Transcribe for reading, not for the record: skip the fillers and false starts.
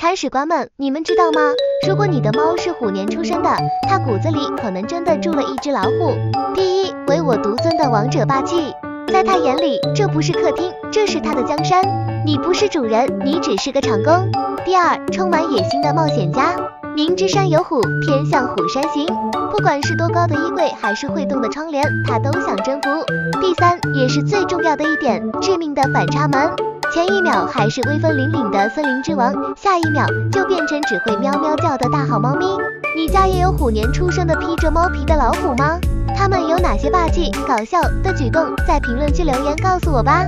铲屎官们，你们知道吗？如果你的猫是虎年出生的，它骨子里可能真的住了一只老虎。第一，唯我独尊的王者霸气，在他眼里，这不是客厅，这是他的江山。你不是主人，你只是个长工。第二，充满野心的冒险家，明知山有虎，偏向虎山行。不管是多高的衣柜，还是会动的窗帘，他都想征服。第三，也是最重要的一点，致命的反差萌。前一秒还是威风凛凛的森林之王，下一秒就变成只会喵喵叫的大号猫咪。你家也有虎年出生的披着猫皮的老虎吗？他们有哪些霸气、搞笑的举动？在评论区留言告诉我吧。